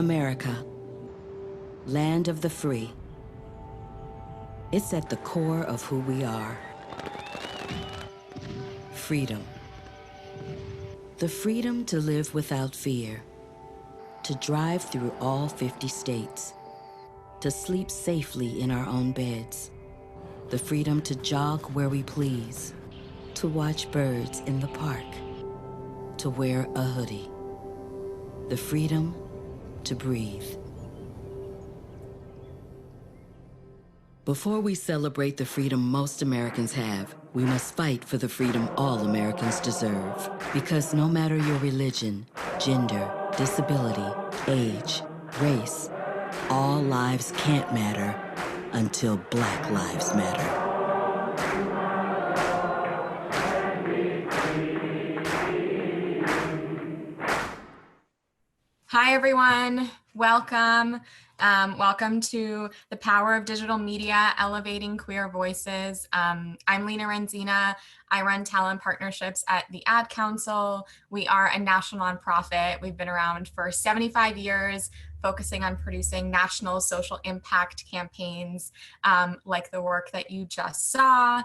America, land of the free. It's at the core of who we are. Freedom. The freedom to live without fear, to drive through all 50 states, to sleep safely in our own beds, the freedom to jog where we please, to watch birds in the park, to wear a hoodie, the freedom to breathe. Before we celebrate the freedom most Americans have, we must fight for the freedom all Americans deserve. Because no matter your religion, gender, disability, age, race, all lives can't matter until Black Lives Matter. Hi, everyone. Welcome. Welcome to the Power of Digital Media, Elevating Queer Voices. I'm Lina Renzina. I run talent partnerships at the Ad Council. We are a national nonprofit. We've been around for 75 years, focusing on producing national social impact campaigns, like the work that you just saw.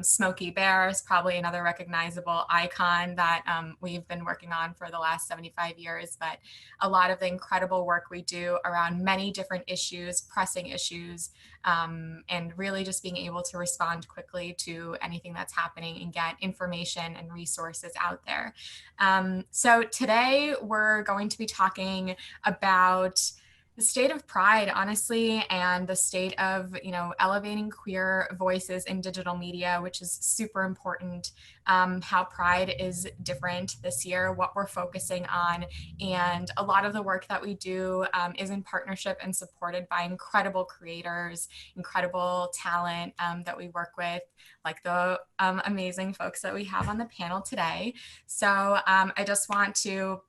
Smokey Bear is probably another recognizable icon that we've been working on for the last 75 years, but a lot of the incredible work we do around many different issues, pressing issues, and really just being able to respond quickly to anything that's happening and get information and resources out there. So today we're going to be talking about the state of pride, honestly, and the state of, elevating queer voices in digital media, which is super important, how pride is different this year, what we're focusing on, and a lot of the work that we do is in partnership and supported by incredible creators, incredible talent that we work with, like the amazing folks that we have on the panel today. So I just want to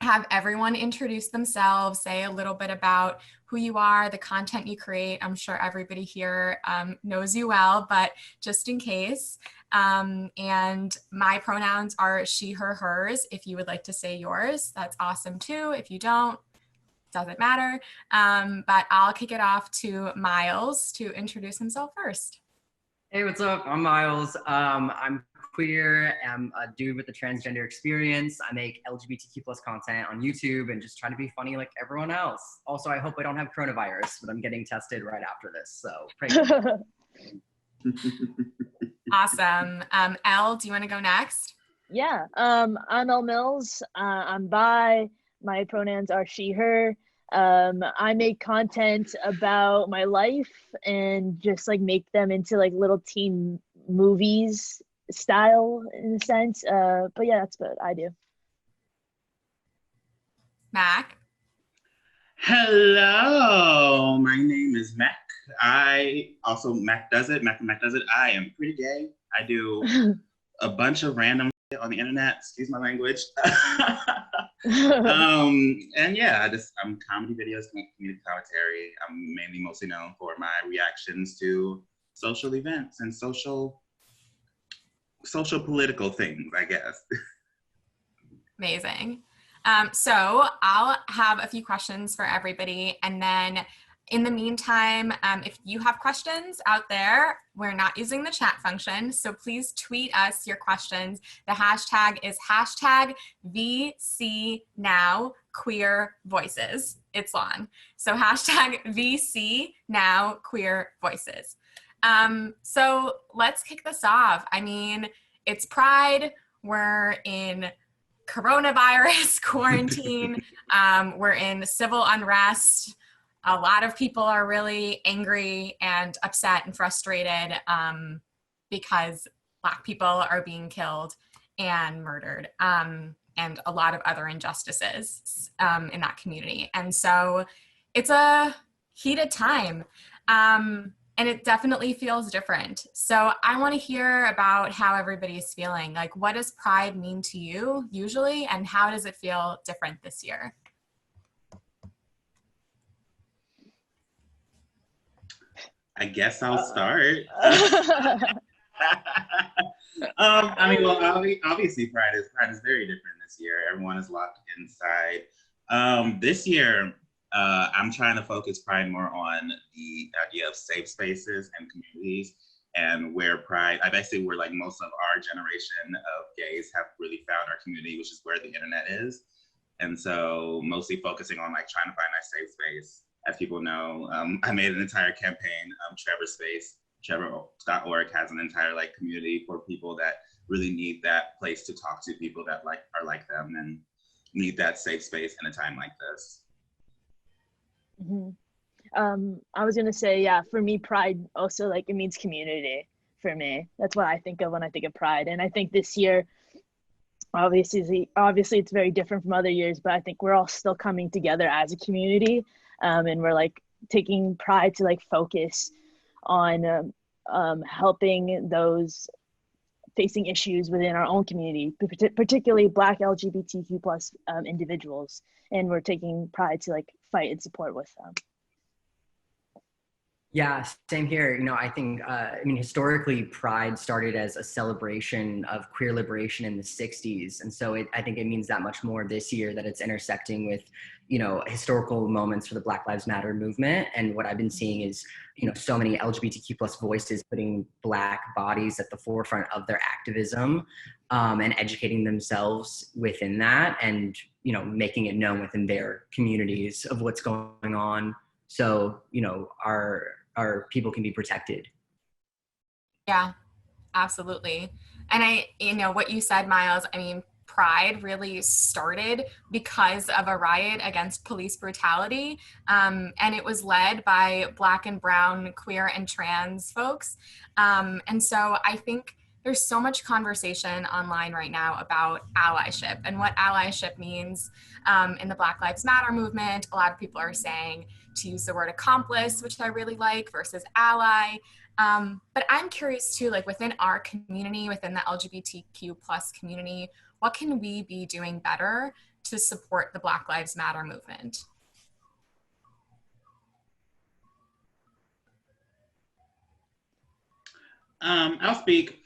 have everyone introduce themselves, say a little bit about who you are, the content you create. I'm sure everybody here knows you well, but just in case. And my pronouns are she, her, hers. If you would like to say yours, that's awesome too. If you don't, doesn't matter. But I'll kick it off to Miles to introduce himself first. Hey, what's up? I'm Miles. I'm queer. I'm a dude with a transgender experience. I make LGBTQ+ content on YouTube and just trying to be funny like everyone else. Also, I hope I don't have coronavirus, but I'm getting tested right after this. So pray for me. Awesome. Elle, do you want to go next? Yeah. I'm Elle Mills. I'm bi. My pronouns are she, her. I make content about my life and just like make them into like little teen movies style in a sense. But yeah, that's what I do. Mac. Hello, my name is Mac. I also MacDoesIt. MacDoesIt. I am pretty gay. I do a bunch of random shit on the internet. Excuse my language. And yeah, I'm comedy videos, comedic commentary. I'm mostly known for my reactions to social events and social political things, I guess. Amazing. So I'll have a few questions for everybody. And then in the meantime, if you have questions out there, we're not using the chat function. So please tweet us your questions. The hashtag is #VCNowQueerVoices. It's long. So #VCNowQueerVoices. So let's kick this off. I mean, it's Pride. We're in coronavirus quarantine. We're in civil unrest. A lot of people are really angry and upset and frustrated because Black people are being killed and murdered, and a lot of other injustices in that community. And so it's a heated time. And it definitely feels different. So I want to hear about how everybody's feeling. Like, what does Pride mean to you usually, and how does it feel different this year? I guess I'll start. I mean, well, obviously Pride is very different this year. Everyone is locked inside. This year, I'm trying to focus Pride more on the idea of safe spaces and communities, and where Pride, I basically where like most of our generation of gays have really found our community, which is where the internet is. And so mostly focusing on like trying to find that safe space. As people know, I made an entire campaign, Trevor Space. Trevor.org has an entire like community for people that really need that place to talk to people that like are like them and need that safe space in a time like this. Mm-hmm. I was gonna say, yeah, for me, Pride also, like, it means community for me. That's what I think of when I think of Pride. And I think this year, obviously it's very different from other years, but I think we're all still coming together as a community, and we're like taking Pride to like focus on helping those facing issues within our own community, particularly Black LGBTQ plus individuals, and we're taking Pride to like fight and support with them. Yeah, same here. You know, I think, historically, Pride started as a celebration of queer liberation in the 60s. And so I think it means that much more this year that it's intersecting with, historical moments for the Black Lives Matter movement. And what I've been seeing is, so many LGBTQ plus voices putting Black bodies at the forefront of their activism, and educating themselves within that and, making it known within their communities of what's going on. So, our people can be protected. Yeah, absolutely. And what you said, Miles, Pride really started because of a riot against police brutality. And it was led by Black and brown, queer and trans folks. And so I think there's so much conversation online right now about allyship and what allyship means in the Black Lives Matter movement. A lot of people are saying to use the word accomplice, which I really like, versus ally. But I'm curious too, like within our community, within the LGBTQ plus community, what can we be doing better to support the Black Lives Matter movement? I'll speak.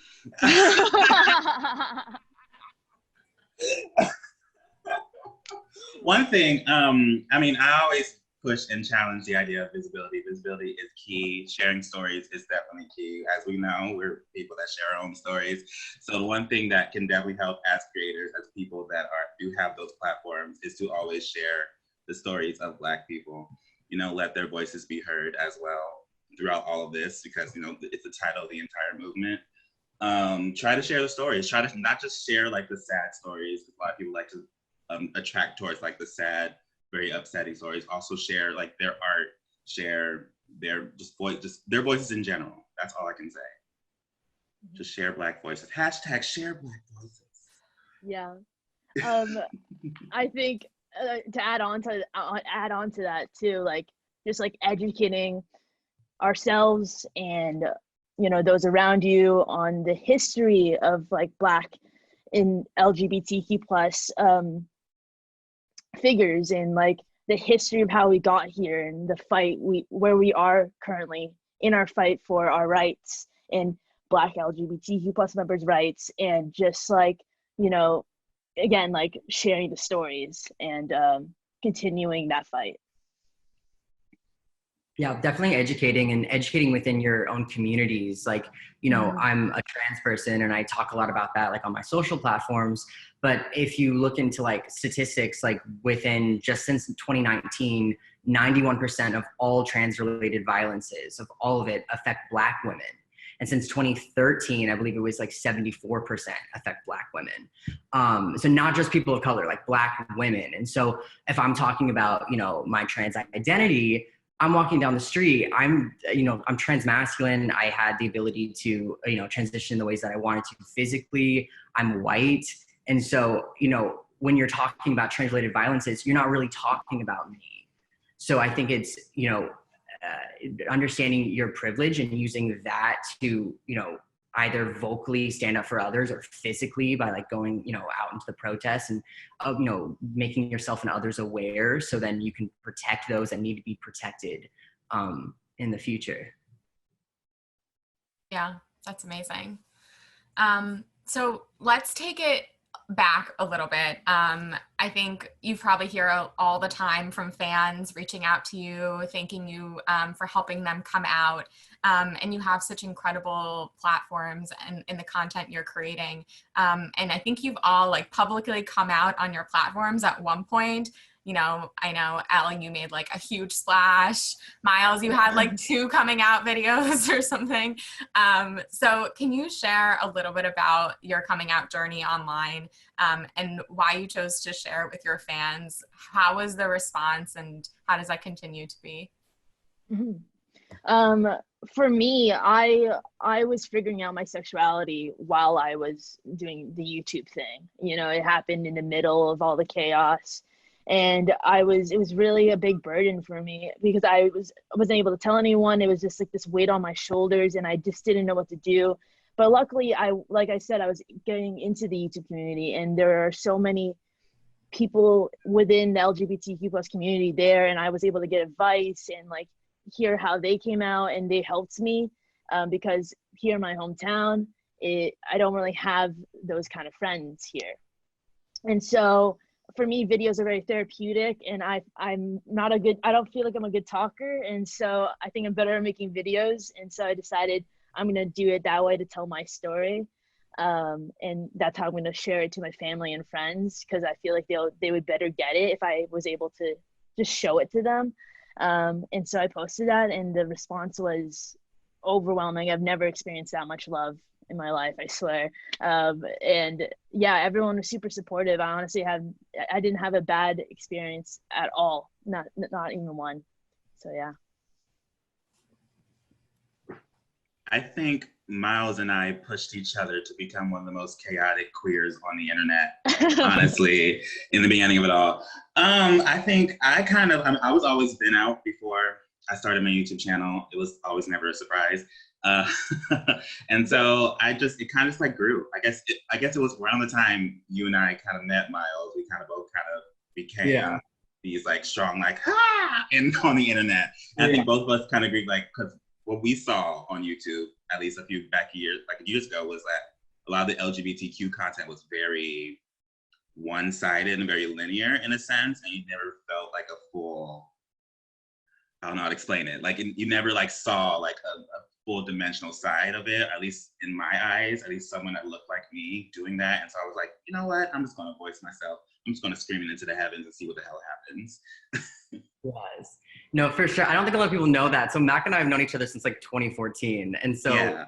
One thing, I always push and challenge the idea of visibility. Visibility is key. Sharing stories is definitely key. As we know, we're people that share our own stories. So the one thing that can definitely help as creators, as people that do have those platforms, is to always share the stories of Black people. Let their voices be heard as well throughout all of this, because it's the title of the entire movement. Try to share the stories. Try to not just share like the sad stories. A lot of people like to attract towards like the sad, very upsetting stories. Also share like their art, share their their voices in general. That's all I can say. Just share Black voices. Hashtag share Black voices. Yeah. I think to add on to that too, like just like educating ourselves and those around you on the history of like Black and LGBTQ plus figures, and like the history of how we got here and the fight where we are currently in our fight for our rights and Black LGBTQ plus members' rights, and just like again, like sharing the stories and continuing that fight. Yeah, definitely educating within your own communities. Like, I'm a trans person and I talk a lot about that like on my social platforms. But if you look into like statistics, like within just since 2019, 91% of all trans related violences, of all of it, affect Black women. And since 2013, I believe it was like 74% affect Black women. So not just people of color, like Black women. And so if I'm talking about, my trans identity, I'm walking down the street, I'm transmasculine. I had the ability to, transition the ways that I wanted to physically. I'm white. And so, when you're talking about trans-related violences, you're not really talking about me. So I think it's, understanding your privilege and using that to, either vocally stand up for others or physically by like going, out into the protests and, making yourself and others aware, so then you can protect those that need to be protected in the future. Yeah, that's amazing. So let's take it back a little bit. I think you probably hear all the time from fans reaching out to you, thanking you for helping them come out. And you have such incredible platforms and in the content you're creating. And I think you've all like publicly come out on your platforms at one point. You know, I know, Elle, you made like a huge splash. Miles, you had like 2 coming out videos or something. So can you share a little bit about your coming out journey online, and why you chose to share it with your fans? How was the response, and how does that continue to be? For me, I was figuring out my sexuality while I was doing the YouTube thing. You know, it happened in the middle of all the chaos. And it was really a big burden for me because I wasn't able to tell anyone. It was just like this weight on my shoulders and I just didn't know what to do. But luckily, like I said, I was getting into the YouTube community, and there are so many people within the LGBTQ plus community there, and I was able to get advice and like hear how they came out, and they helped me because here in my hometown, I don't really have those kind of friends here. And so for me, videos are very therapeutic, and I don't feel like I'm a good talker. And so I think I'm better at making videos. And so I decided I'm going to do it that way to tell my story. And that's how I'm going to share it to my family and friends, because I feel like they would better get it if I was able to just show it to them. And so I posted that, and the response was overwhelming. I've never experienced that much love in my life, I swear. And yeah, everyone was super supportive. I didn't have a bad experience at all, not even one. So yeah. I think Miles and I pushed each other to become one of the most chaotic queers on the internet, honestly, in the beginning of it all. I think I was always been out before I started my YouTube channel. It was always never a surprise. And so it kind of like grew. I guess it was around the time you and I kind of met, Miles. We kind of both became these like strong, like, on the internet. And I think both of us kind of agreed, like, because what we saw on YouTube, at least a few years ago, was that a lot of the LGBTQ content was very one-sided and very linear in a sense, and you never felt like a full, I don't know how to explain it. Like you never like saw like a full dimensional side of it, at least in my eyes, at least someone that looked like me doing that. And so I was like, you know what? I'm just going to voice myself. I'm just going to scream it into the heavens and see what the hell happens. Yes. No, for sure. I don't think a lot of people know that. So Mac and I have known each other since like 2014. And so,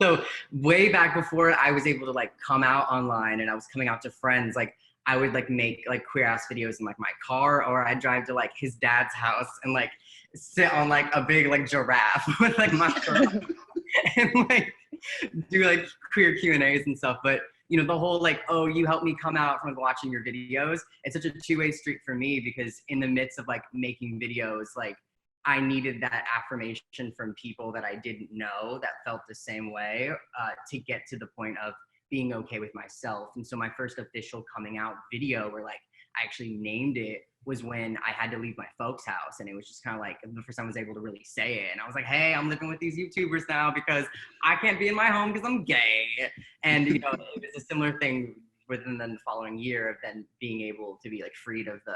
so way back before I was able to like come out online and I was coming out to friends, like I would like make like queer ass videos in like my car, or I'd drive to like his dad's house and like sit on like a big like giraffe with like my girl and like do like queer Q&As and stuff. But you know, the whole like, oh, you helped me come out from watching your videos. It's such a two-way street for me, because in the midst of like making videos, like I needed that affirmation from people that I didn't know that felt the same way to get to the point of being okay with myself. And so my first official coming out video, where like I actually named it, was when I had to leave my folks' house. And it was just kind of like the first time I was able to really say it. And I was like, hey, I'm living with these YouTubers now because I can't be in my home because I'm gay. And, you know, it was a similar thing within the following year of then being able to be like freed of the,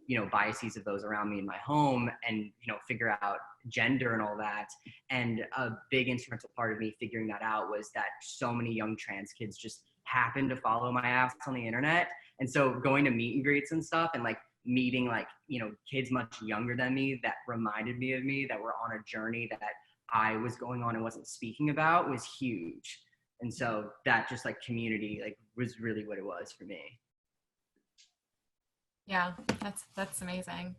you know, biases of those around me in my home, and, you know, figure out gender and all that. And a big instrumental part of me figuring that out was that so many young trans kids just happened to follow my ass on the internet. And so going to meet and greets and stuff, and like meeting like, you know, kids much younger than me that reminded me of me, that were on a journey that I was going on and wasn't speaking about, was huge. And so that just like community like was really what it was for me. Yeah, that's amazing.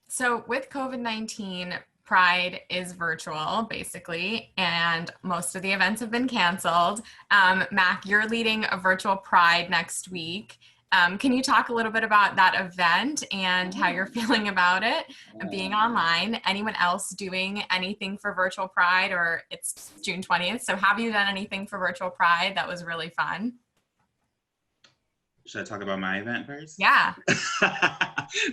So with COVID-19, Pride is virtual basically, and most of the events have been canceled. Mac, you're leading a virtual Pride next week. Can you talk a little bit about that event and how you're feeling about it being online? Anyone else doing anything for virtual Pride? Or it's June 20th, so have you done anything for virtual Pride that was really fun? Should I talk about my event first? Yeah.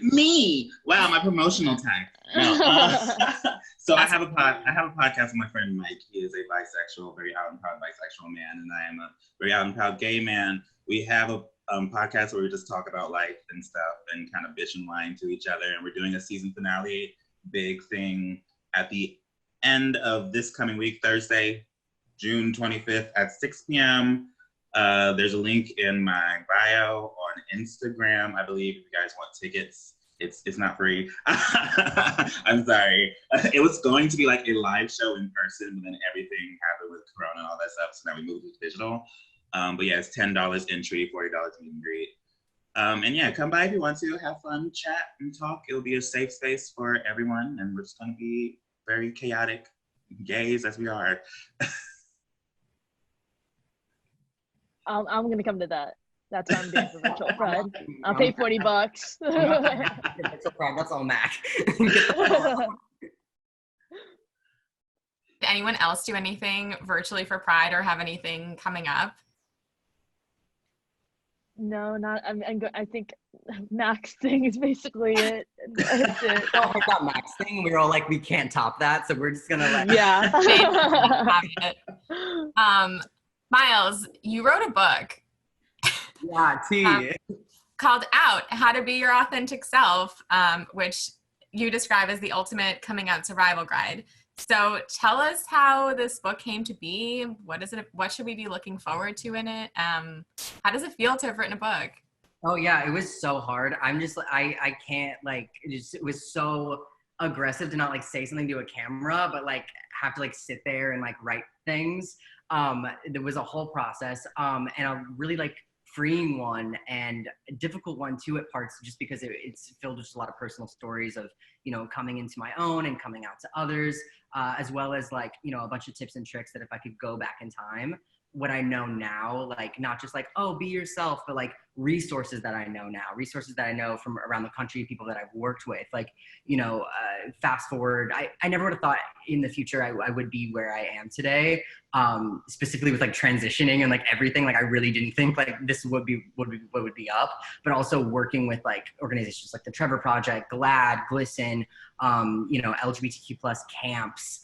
Me. Wow, my promotional tag. No. So I have a podcast with my friend Mike. He is a bisexual, very out and proud bisexual man, and I am a very out and proud gay man. We have a podcast where we just talk about life and stuff and kind of bitch and whine to each other. And we're doing a season finale big thing at the end of this coming week, Thursday, June 25th at 6 p.m. There's a link in my bio on Instagram. I believe if you guys want tickets, it's not free. I'm sorry. It was going to be like a live show in person, but then everything happened with Corona and all that stuff. So now we moved to digital. But yeah, it's $10 entry, $40 meet and greet. And yeah, come by if you want to have fun, chat and talk. It'll be a safe space for everyone. And we're just going to be very chaotic gays as we are. I'm gonna come to that. That's what I'm doing for virtual Pride. I'll pay $40. Virtual Pride, that's all Mac. Did anyone else do anything virtually for Pride or have anything coming up? No, not. I think Mac's thing is basically it. That's it. Oh, I got Mac's thing. We were all like, we can't top that, so we're just gonna let. Yeah. Miles, you wrote a book. Yeah, T. Called Out, How to Be Your Authentic Self, which you describe as the ultimate coming out survival guide. So tell us how this book came to be. What is it? What should we be looking forward to in it? How does it feel to have written a book? Oh yeah, it was so hard. I'm just, I can't like, it was so aggressive to not like say something to a camera, but like have to like sit there and like write things. There was a whole process, and a really like freeing one and a difficult one too at parts, just because it's filled with just a lot of personal stories of, you know, coming into my own and coming out to others, as well as like, you know, a bunch of tips and tricks that if I could go back in time, what I know now, like not just like, oh, be yourself, but like resources that I know now, resources that I know from around the country, people that I've worked with, like, you know, fast forward, I never would have thought in the future I would be where I am today, specifically with like transitioning and like everything. Like I really didn't think like this would be what would be up, but also working with like organizations like the Trevor Project, GLAAD, Glisten, you know, LGBTQ plus camps,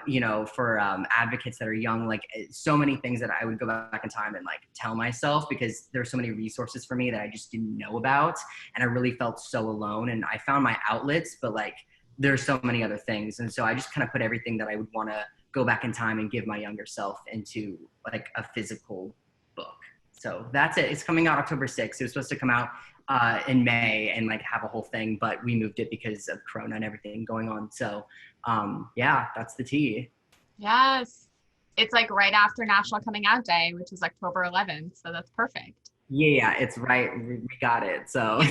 you know, for advocates that are young, like so many things that I would go back in time and like tell myself, because there's so many resources for me that I just didn't know about. And I really felt so alone, and I found my outlets, but like there's so many other things. And so I just kind of put everything that I would want to go back in time and give my younger self into like a physical book. So that's it. It's coming out October 6th. It was supposed to come out in May and like have a whole thing, but we moved it because of Corona and everything going on. So yeah, that's the tea. Yes. It's like right after National Coming Out Day, which is October 11th. So that's perfect. Yeah, it's right. We got it. So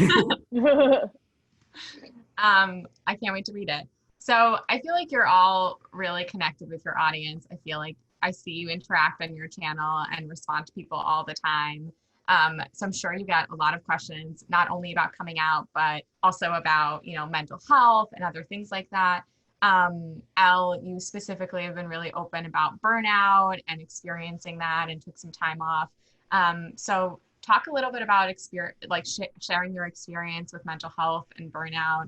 I can't wait to read it. So I feel like you're all really connected with your audience. I feel like I see you interact on your channel and respond to people all the time. So I'm sure you got a lot of questions, not only about coming out, but also about, you know, mental health and other things like that. Elle, you specifically have been really open about burnout and experiencing that and took some time off. So talk a little bit about sharing your experience with mental health and burnout.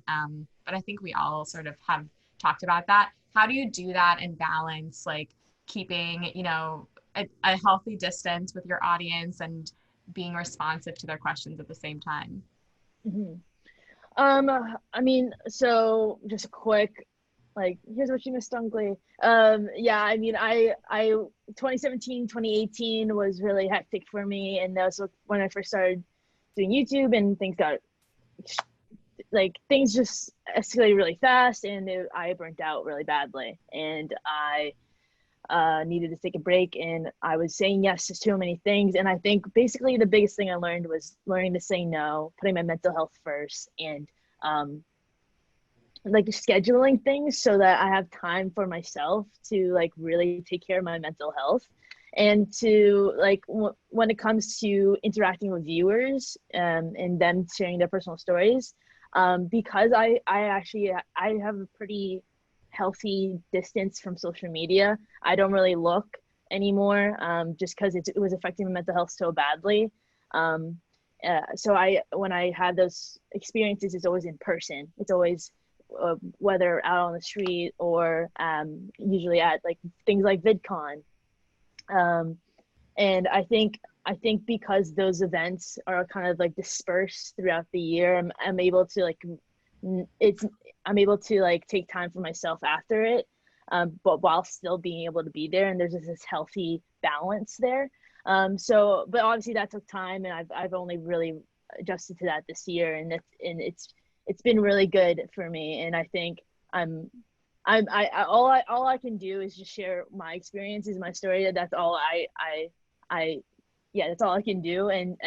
But I think we all sort of have talked about that. How do you do that and balance like keeping, you know, a healthy distance with your audience and being responsive to their questions at the same time? Mm-hmm. I mean, so just a quick, like, here's what you missed, Dunkley. Yeah, I mean, I 2017, 2018 was really hectic for me, and that was when I first started doing YouTube, and things got like things just escalated really fast, and I burnt out really badly, and I needed to take a break, and I was saying yes to so many things. And I think basically the biggest thing I learned was learning to say no, putting my mental health first, and like scheduling things so that I have time for myself to like really take care of my mental health. And to like when it comes to interacting with viewers and them sharing their personal stories, because I have a pretty healthy distance from social media. I don't really look anymore, just because it was affecting my mental health so badly. So when I have those experiences, it's always in person. It's always whether out on the street or usually at like things like VidCon. And I think because those events are kind of like dispersed throughout the year, I'm able to like I'm able to like take time for myself after it, but while still being able to be there, and there's this healthy balance there. So, but obviously that took time, and I've only really adjusted to that this year, and it's been really good for me. And I think all I can do is just share my experiences, my story. That's all that's all I can do. And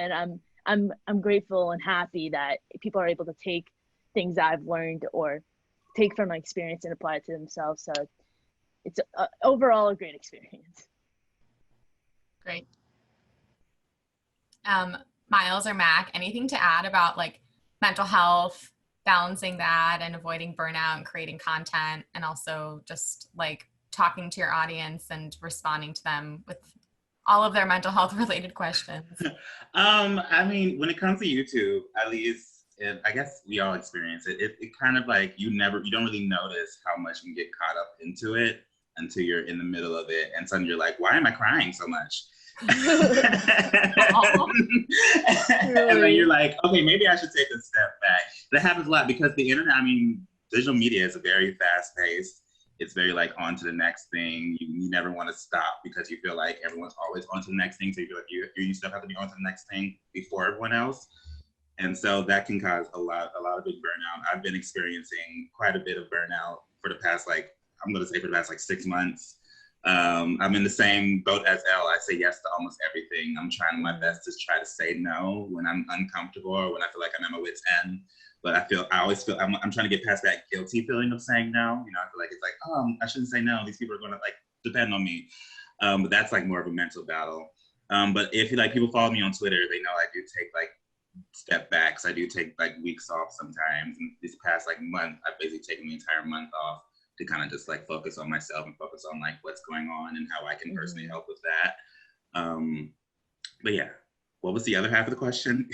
I'm grateful and happy that people are able to take things that I've learned or take from my experience and apply it to themselves. So it's overall a great experience. Great. Miles or Mac, anything to add about like mental health, balancing that and avoiding burnout and creating content, and also just like talking to your audience and responding to them with all of their mental health related questions? I mean, when it comes to YouTube, at least, I guess we all experience it. It kind of like you don't really notice how much you can get caught up into it until you're in the middle of it, and suddenly you're like, why am I crying so much? And then you're like, okay, maybe I should take a step back. That happens a lot because the internet, I mean, digital media is a very fast paced. It's very like on to the next thing. You never want to stop because you feel like everyone's always on to the next thing. So you feel like you still have to be on to the next thing before everyone else. And so that can cause a lot of big burnout. I've been experiencing quite a bit of burnout for the past, like, I'm going to say for the past like 6 months. I'm in the same boat as Elle. I say yes to almost everything. I'm trying my best to try to say no when I'm uncomfortable or when I feel like I'm at my wit's end. But I always feel I'm trying to get past that guilty feeling of saying no. You know, I feel like it's like, oh, I shouldn't say no. These people are going to like depend on me. But that's like more of a mental battle. But if like people follow me on Twitter, they know I do take like step backs. I do take like weeks off sometimes. And this past like month, I've basically taken the entire month off to kind of just like focus on myself and focus on like what's going on and how I can personally help with that. But yeah, what was the other half of the question?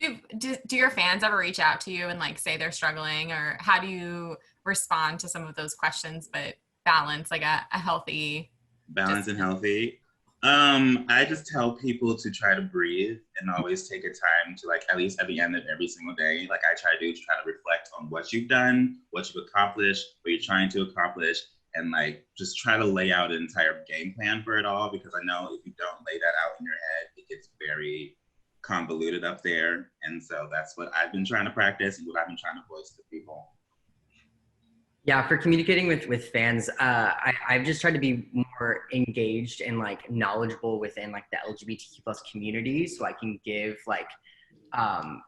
Do your fans ever reach out to you and like say they're struggling, or how do you respond to some of those questions but balance like a healthy balance and healthy? I just tell people to try to breathe and always take a time to like, at least at the end of every single day, like I try to do, to try to reflect on what you've done, what you've accomplished, what you're trying to accomplish, and like just try to lay out an entire game plan for it all, because I know if you don't lay that out in your head, it gets very convoluted up there. And so that's what I've been trying to practice and what I've been trying to voice to people. Yeah, for communicating with fans, I've just tried to be more engaged and like knowledgeable within like the LGBTQ plus community, so I can give like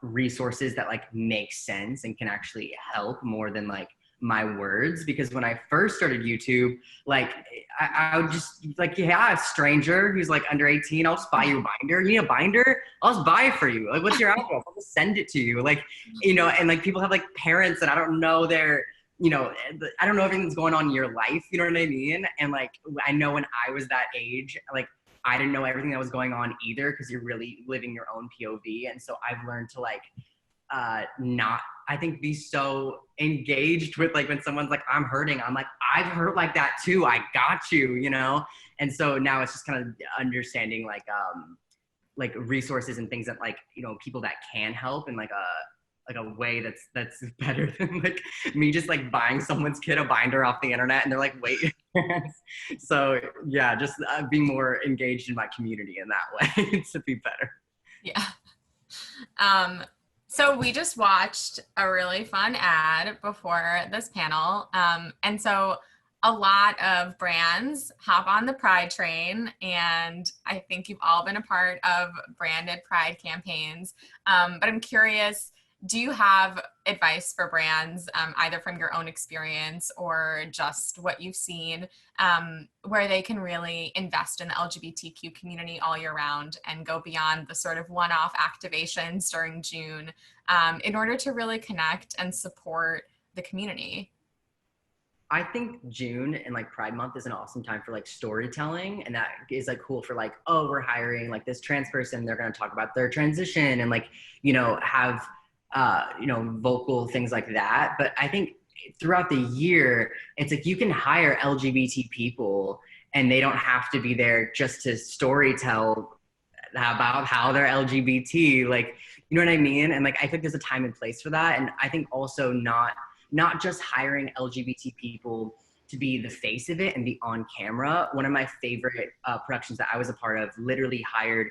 resources that like make sense and can actually help more than like my words. Because when I first started YouTube, like I would just like, yeah, a stranger who's like under 18, I'll just buy you a binder. You need a binder? I'll just buy it for you. Like, what's your address? I'll just send it to you. Like, you know, and like people have like parents and I don't know their, you know, I don't know everything's going on in your life, you know what I mean? And like, I know when I was that age, like I didn't know everything that was going on either, because you're really living your own POV. And so I've learned to like, not, I think, be so engaged with like when someone's like, I'm hurting, I'm like, I've hurt like that too, I got you, you know? And so now it's just kind of understanding like resources and things that like, you know, people that can help, and like a way that's better than like me just like buying someone's kid a binder off the internet and they're like, wait. So yeah, just being more engaged in my community in that way to be better. Yeah. So we just watched a really fun ad before this panel. And so a lot of brands hop on the Pride train, and I think you've all been a part of branded Pride campaigns. But I'm curious, do you have advice for brands, either from your own experience or just what you've seen, where they can really invest in the LGBTQ community all year round and go beyond the sort of one-off activations during June, in order to really connect and support the community? I think June and like Pride Month is an awesome time for like storytelling, and that is like cool for like, oh, we're hiring like this trans person, they're going to talk about their transition and like, you know, have you know, vocal things like that. But I think throughout the year, it's like you can hire LGBT people and they don't have to be there just to storytell about how they're LGBT, like, you know what I mean? And like, I think there's a time and place for that. And I think also not just hiring LGBT people to be the face of it and be on camera. One of my favorite productions that I was a part of literally hired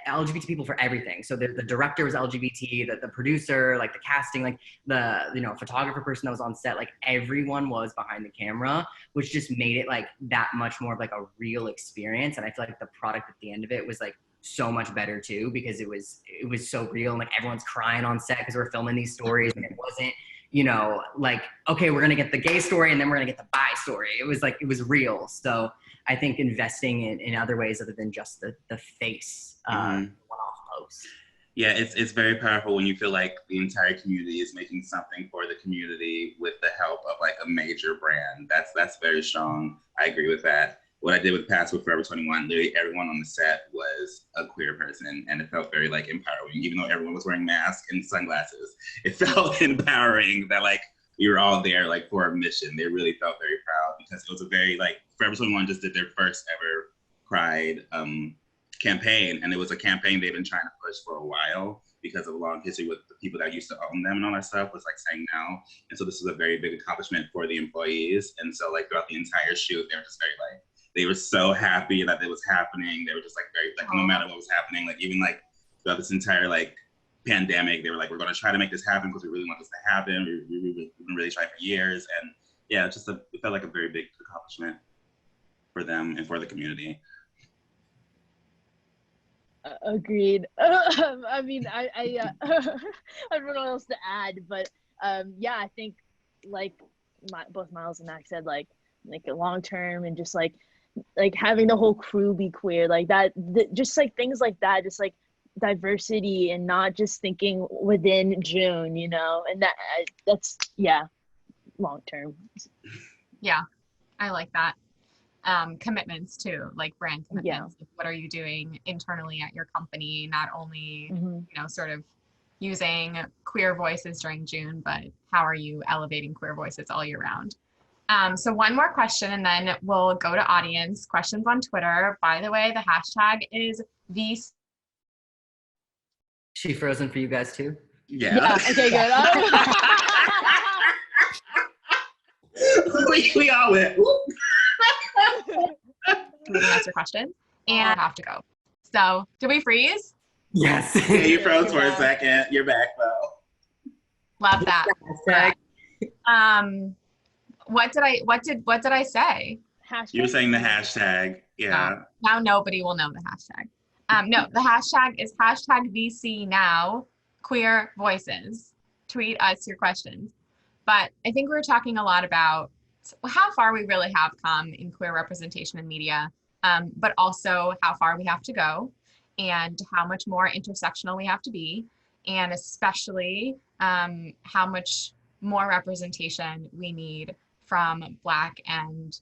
LGBT people for everything. So the director was LGBT, the producer, like the casting, like the, you know, photographer person that was on set, like everyone was behind the camera, which just made it like that much more of like a real experience. And I feel like the product at the end of it was like so much better too, because it was so real, and like everyone's crying on set because we're filming these stories, and it wasn't, you know, like, okay, we're gonna get the gay story and then we're gonna get the bi story. It was like, it was real. So I think investing in other ways other than just the face one-off post. Yeah, it's very powerful when you feel like the entire community is making something for the community with the help of like a major brand. That's very strong. I agree with that. What I did with Passport Forever 21, literally everyone on the set was a queer person, and it felt very like empowering, even though everyone was wearing masks and sunglasses. It felt empowering that like we were all there like for a mission. They really felt very proud because it was a very like, Forever 21 just did their first ever Pride campaign, and it was a campaign they've been trying to push for a while because of a long history with the people that used to own them and all that stuff, was like saying no. And so this was a very big accomplishment for the employees. And so like throughout the entire shoot, they were just very like, they were so happy that it was happening. They were just like very, like no matter what was happening, like even like throughout this entire like pandemic, they were like, we're gonna try to make this happen because we really want this to happen. We've been really trying for years. And yeah, it felt like a very big accomplishment for them and for the community. Agreed. I mean, I don't know what else to add, but yeah, I think like both Miles and Max said, like a long term and just like having the whole crew be queer, like that, just like things like that, just like diversity and not just thinking within June, you know, and that's yeah, long term. Yeah, I like that. Commitments too, like brand commitments. Yeah. Like what are you doing internally at your company? Not only, you know, sort of using queer voices during June, but how are you elevating queer voices all year round? So one more question and then we'll go to audience questions on Twitter. By the way, the hashtag is She frozen for you guys too? Yeah. Okay, good. we all went. We can answer questions and I have to go. So did we freeze? Yes. Yeah, you froze for a second. You're back though. Love that. What did I say? Hashtag. You were saying the hashtag. Yeah. Now nobody will know the hashtag. No, the hashtag is #VC now queer voices. Tweet us your questions. But I think we were talking a lot about how far we really have come in queer representation in media, but also how far we have to go and how much more intersectional we have to be, and especially how much more representation we need from Black and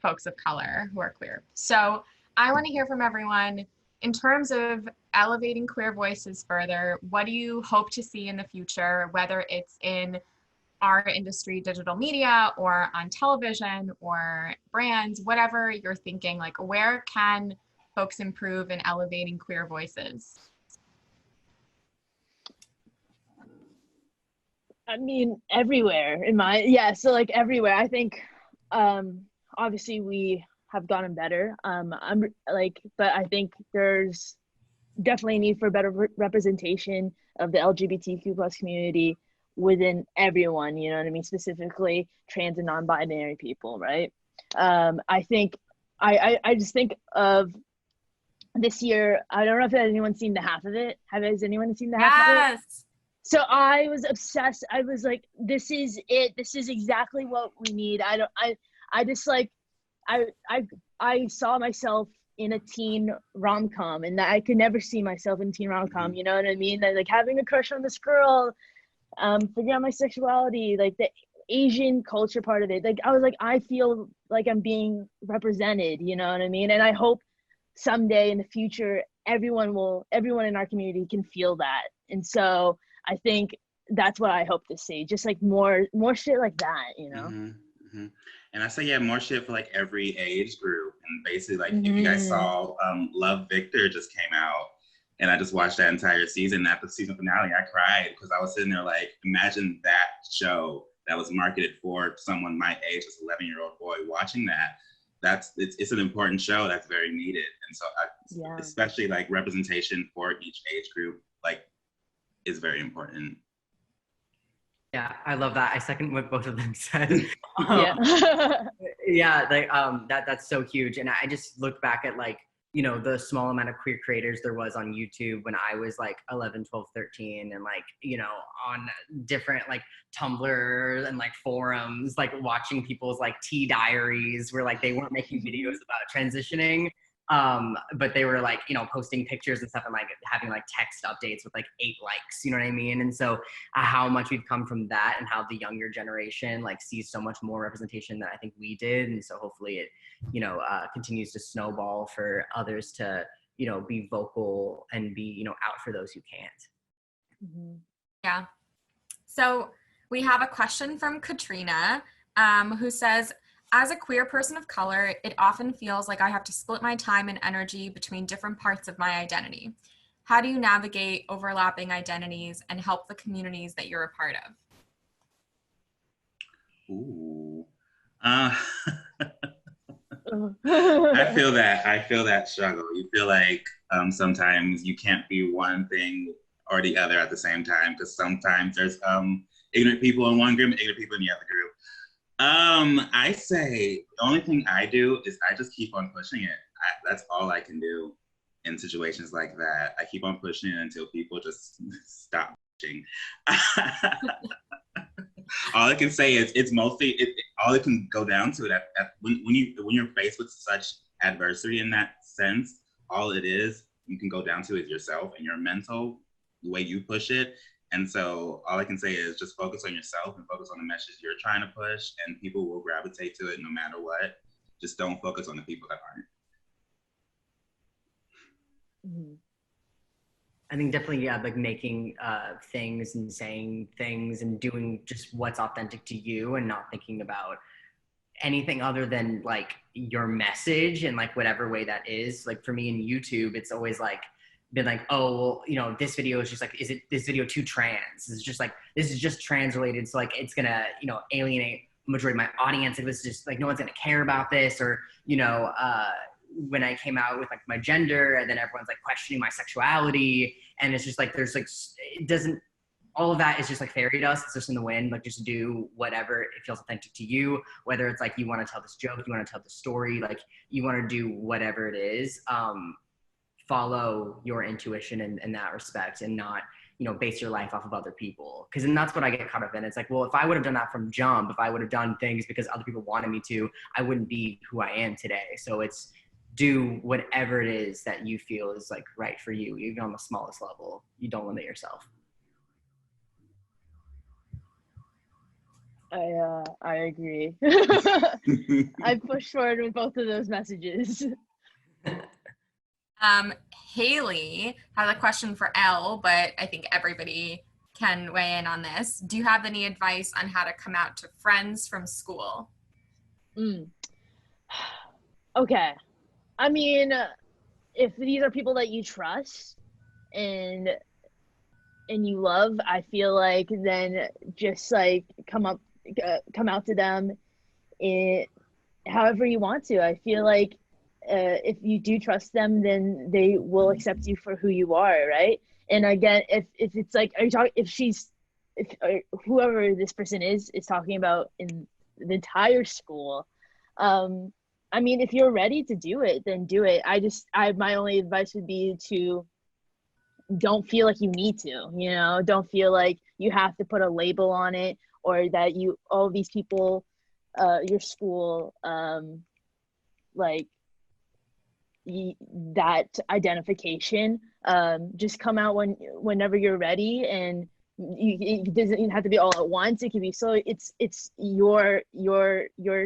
folks of color who are queer. So I want to hear from everyone in terms of elevating queer voices further. What do you hope to see in the future, whether it's in our industry, digital media, or on television or brands, whatever you're thinking, like where can folks improve in elevating queer voices? I mean, everywhere so like everywhere. I think obviously we have gotten better. But I think there's definitely a need for better representation of the LGBTQ plus community within everyone, you know what I mean? Specifically trans and non-binary people, right? I think I just think of this year, I don't know if anyone's seen the half of it. Has anyone seen the half of it? Yes. So I was obsessed. I was like, this is it. This is exactly what we need. I saw myself in a teen rom-com, and I could never see myself in a teen rom-com, you know what I mean? Like having a crush on this girl, figuring out my sexuality, like the Asian culture part of it, like I was like, I feel like I'm being represented, you know what I mean? And I hope someday in the future everyone in our community can feel that. And so I think that's what I hope to see, just like more shit like that, you know. And I say, yeah, more shit for like every age group. And basically, like, if you guys saw Love Victor just came out, and I just watched that entire season. At the season finale, I cried because I was sitting there like, imagine that show that was marketed for someone my age, this 11-year-old boy watching that. It's an important show that's very needed. And so especially like representation for each age group, like, is very important. Yeah, I love that. I second what both of them said. That's so huge. And I just look back at like, you know, the small amount of queer creators there was on YouTube when I was like 11, 12, 13, and like, you know, on different like Tumblr and like forums, like watching people's like tea diaries where like they weren't making videos about transitioning. But they were like, you know, posting pictures and stuff and like having like text updates with like 8 likes, you know what I mean? And so how much we've come from that and how the younger generation like sees so much more representation than I think we did. And so hopefully it, you know, continues to snowball for others to, you know, be vocal and be, you know, out for those who can't. Yeah. So we have a question from Katrina, who says, as a queer person of color, it often feels like I have to split my time and energy between different parts of my identity. How do you navigate overlapping identities and help the communities that you're a part of? Ooh. I feel that struggle. You feel like sometimes you can't be one thing or the other at the same time, because sometimes there's ignorant people in one group and ignorant people in the other group. I say the only thing I do is I just keep on pushing it. That's all I can do in situations like that. I keep on pushing it until people just stop pushing. All I can say is it's mostly all it can go down to it. When you're faced with such adversity in that sense, all it is you can go down to is yourself and your mental, the way you push it. And so all I can say is just focus on yourself and focus on the message you're trying to push, and people will gravitate to it no matter what. Just don't focus on the people that aren't. I think definitely, yeah, like making things and saying things and doing just what's authentic to you and not thinking about anything other than like your message and like whatever way that is. Like for me in YouTube, it's always like, been like, oh, well, you know, this video is just like, is it this video too trans? It's just like, this is just trans related. So like, it's gonna, you know, alienate majority of my audience. Like, this is just like, no one's gonna care about this. Or, you know, when I came out with like my gender, and then everyone's like questioning my sexuality. And it's just like, there's like, it doesn't, all of that is just like fairy dust. It's just in the wind. Like, just do whatever it feels authentic to you, whether it's like, you want to tell this joke, you want to tell the story, like you want to do whatever it is. Follow your intuition in that respect, and not, you know, base your life off of other people. Because then that's what I get caught up in. It's like, well, if I would have done that from jump, if I would have done things because other people wanted me to, I wouldn't be who I am today. So it's do whatever it is that you feel is like right for you, even on the smallest level. You don't limit yourself. I agree. I push forward with both of those messages. Haley has a question for Elle, but I think everybody can weigh in on this. Do you have any advice on how to come out to friends from school? Okay. I mean, if these are people that you trust and you love, I feel like then just like come out to them however you want to. I feel like if you do trust them, then they will accept you for who you are, right? And again, if it's like, if whoever this person is talking about in the entire school, I mean, if you're ready to do it, then do it. My only advice would be to don't feel like you need to, you know, don't feel like you have to put a label on it, or that all these people, your school, like that identification. Just come out whenever you're ready, and it doesn't even have to be all at once. It can be so it's your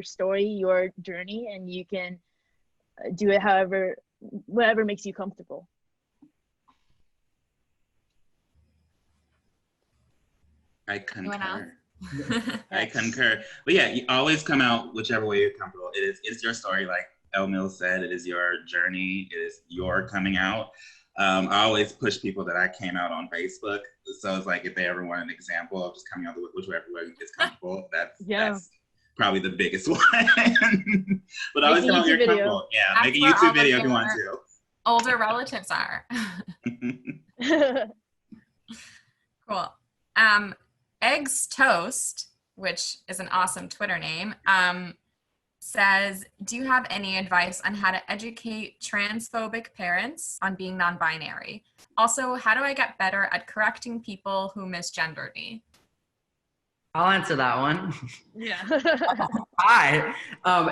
story, your journey, and you can do it whatever makes you comfortable. I concur. I concur. But yeah, you always come out whichever way you're comfortable. It's your story, like Elle Mills said. It is your journey. It is your coming out. I always push people that I came out on Facebook. So it's like if they ever want an example of just coming out whichever way is comfortable, that's probably the biggest one. But I always come out here comfortable. Yeah, that's make a YouTube video if you want to. Older relatives are. Cool. Eggs Toast, which is an awesome Twitter name, says, do you have any advice on how to educate transphobic parents on being non-binary? Also, how do I get better at correcting people who misgendered me? I'll answer that one. Yeah. Hi.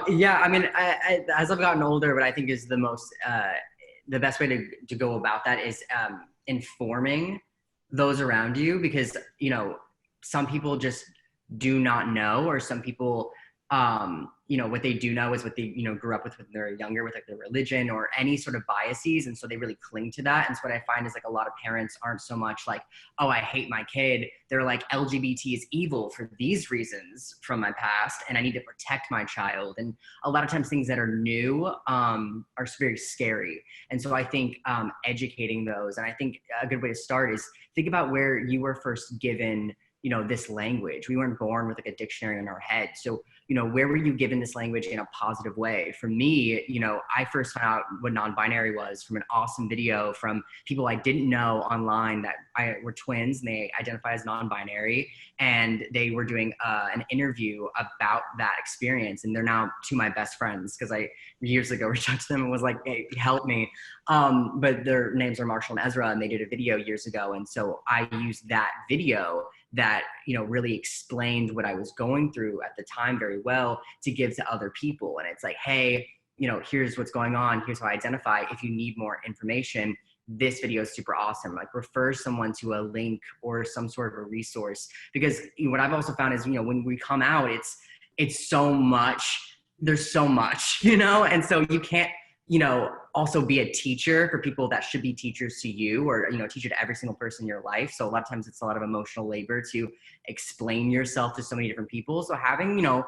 Yeah, I mean, I, as I've gotten older, what I think is the best way to go about that is informing those around you, because, you know, some people just do not know, or some people, you know, what they do know is what they, you know, grew up with when they're younger, with like their religion or any sort of biases. And so they really cling to that. And so what I find is like a lot of parents aren't so much like, oh, I hate my kid. They're like, LGBT is evil for these reasons from my past, and I need to protect my child. And a lot of times things that are new are very scary. And so I think educating those, and I think a good way to start is think about where you were first given, you know, this language. We weren't born with like a dictionary in our head. So, you know, where were you given this language in a positive way? For me, you know, I first found out what non-binary was from an awesome video from people I didn't know online that were twins, and they identify as non-binary. And they were doing an interview about that experience. And they're now two of my best friends, because I years ago reached out to them and was like, hey, help me. But their names are Marshall and Ezra, and they did a video years ago. And so I used that video that, you know, really explained what I was going through at the time very well to give to other people. And it's like, hey, you know, here's what's going on. Here's how I identify. If you need more information, this video is super awesome. Like, refer someone to a link or some sort of a resource, because what I've also found is, you know, when we come out, it's so much, there's so much, you know, and so you can't, you know, also be a teacher for people that should be teachers to you, or, you know, teacher to every single person in your life. So a lot of times it's a lot of emotional labor to explain yourself to so many different people. So having, you know,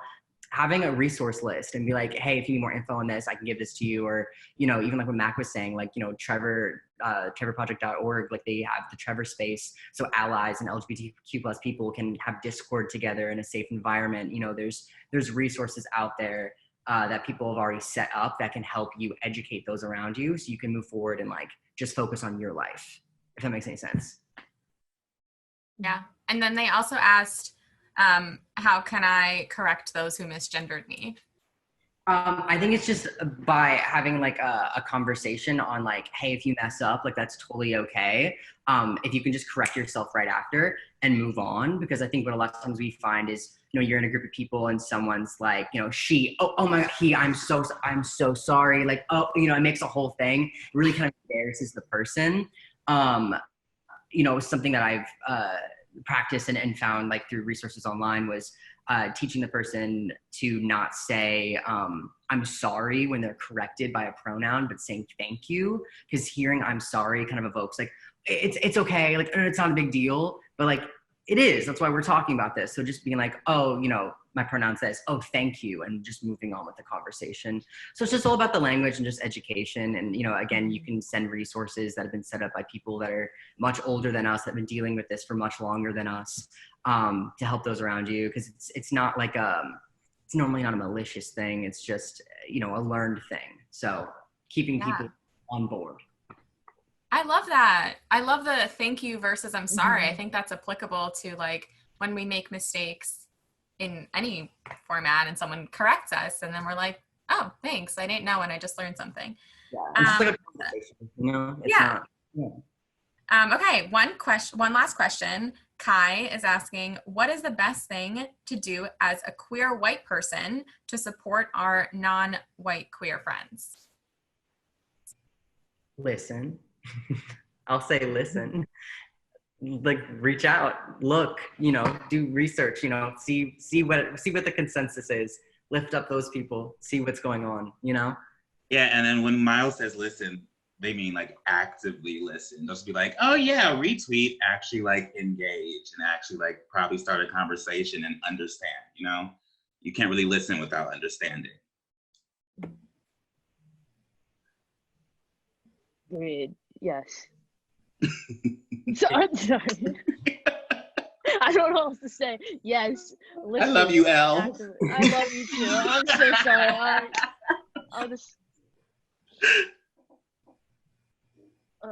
having a resource list and be like, hey, if you need more info on this, I can give this to you. Or, you know, even like what Mac was saying, like, you know, trevorproject.org, like they have the Trevor space. So allies and LGBTQ plus people can have Discord together in a safe environment. You know, there's resources out there that people have already set up that can help you educate those around you, so you can move forward and like just focus on your life, if that makes any sense. Yeah. And then they also asked, how can I correct those who misgendered me? I think it's just by having like a conversation on like, hey, if you mess up, like that's totally okay. If you can just correct yourself right after and move on, because I think what a lot of times we find is, you know, you're in a group of people and someone's like, you know, oh my God, I'm so sorry. Like, oh, you know, it makes a whole thing. It really kind of embarrasses the person. You know, something that I've practiced and found like through resources online was teaching the person to not say I'm sorry when they're corrected by a pronoun, but saying thank you, because hearing I'm sorry kind of evokes like it's okay, like it's not a big deal, but like it is. That's why we're talking about this. So just being like, oh, you know, my pronoun says, oh, thank you, and just moving on with the conversation. So it's just all about the language and just education. And, you know, again, you can send resources that have been set up by people that are much older than us, that have been dealing with this for much longer than us, to help those around you. Because it's not like it's normally not a malicious thing. It's just, you know, a learned thing. So keeping people on board. I love that. I love the thank you versus I'm sorry. I think that's applicable to like when we make mistakes in any format and someone corrects us and then we're like, oh, thanks. I didn't know and I just learned something. Yeah, it's just like a conversation, you know? It's yeah. Not, Okay, one last question. Kai is asking, what is the best thing to do as a queer white person to support our non-white queer friends? Listen. I'll say listen. like reach out, look, you know, do research, you know, see what the consensus is, lift up those people, see what's going on, you know? Yeah, and then when Miles says listen, they mean like actively listen. Just be like, oh yeah, retweet, actually like engage and actually like probably start a conversation and understand, you know? You can't really listen without understanding. Agreed. Yes. Sorry. I don't know what else to say. Yes. I love you, Elle. I love you too. I'm so sorry. I'll just.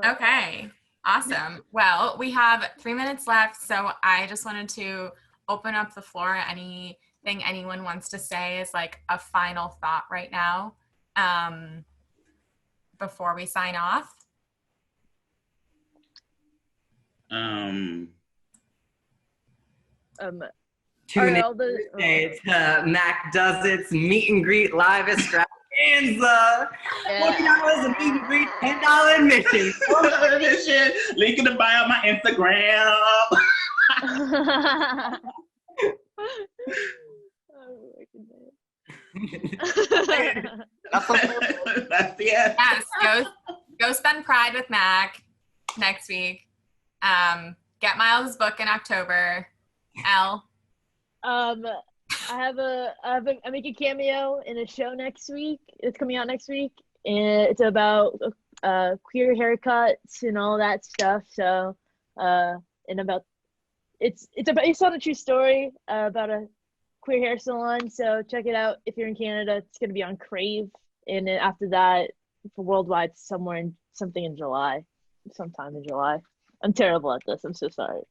Okay, awesome. Well, we have 3 minutes left, so I just wanted to open up the floor. Anything anyone wants to say is like a final thought right now, before we sign off. Tune in Tuesday to MacDoesIt's meet and greet live extravaganza. $40 a meet and greet, $10 admission. Admission. Link in the bio on my Instagram. That's the end. Yes, go spend Pride with Mac next week. Get Miles' book in October. Elle. I make a cameo in a show next week. It's coming out next week, and it's about queer haircuts and all that stuff. So, it's based on a true story about a queer hair salon. So check it out if you're in Canada. It's gonna be on Crave, and then after that, for worldwide, sometime in July. I'm terrible at this. I'm so sorry.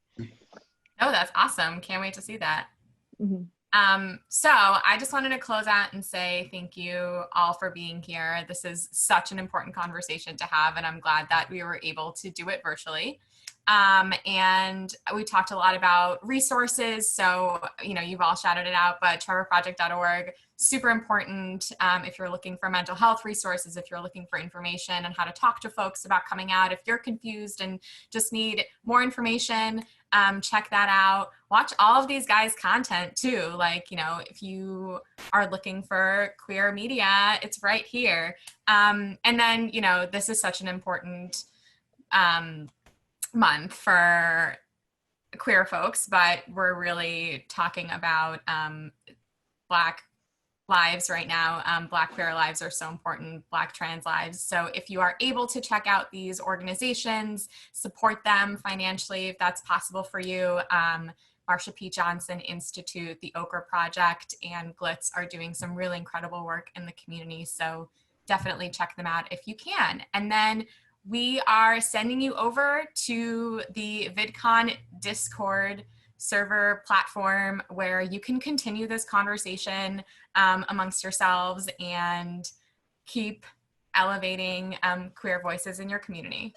Oh, that's awesome. Can't wait to see that. Mm-hmm. So I just wanted to close out and say thank you all for being here. This is such an important conversation to have, and I'm glad that we were able to do it virtually. And we talked a lot about resources. So, you know, you've all shouted it out, but trevorproject.org, super important if you're looking for mental health resources, if you're looking for information on how to talk to folks about coming out, if you're confused and just need more information, check that out. Watch all of these guys' content too. Like, you know, if you are looking for queer media, it's right here. And then, you know, this is such an important month for queer folks, but we're really talking about Black lives right now. Black queer lives are so important, Black trans lives. So if you are able to check out these organizations, support them financially if that's possible for you. Marsha P. Johnson Institute, the Ochre Project, and Glitz are doing some really incredible work in the community. So definitely check them out if you can. And then we are sending you over to the VidCon Discord server platform where you can continue this conversation amongst yourselves and keep elevating queer voices in your community.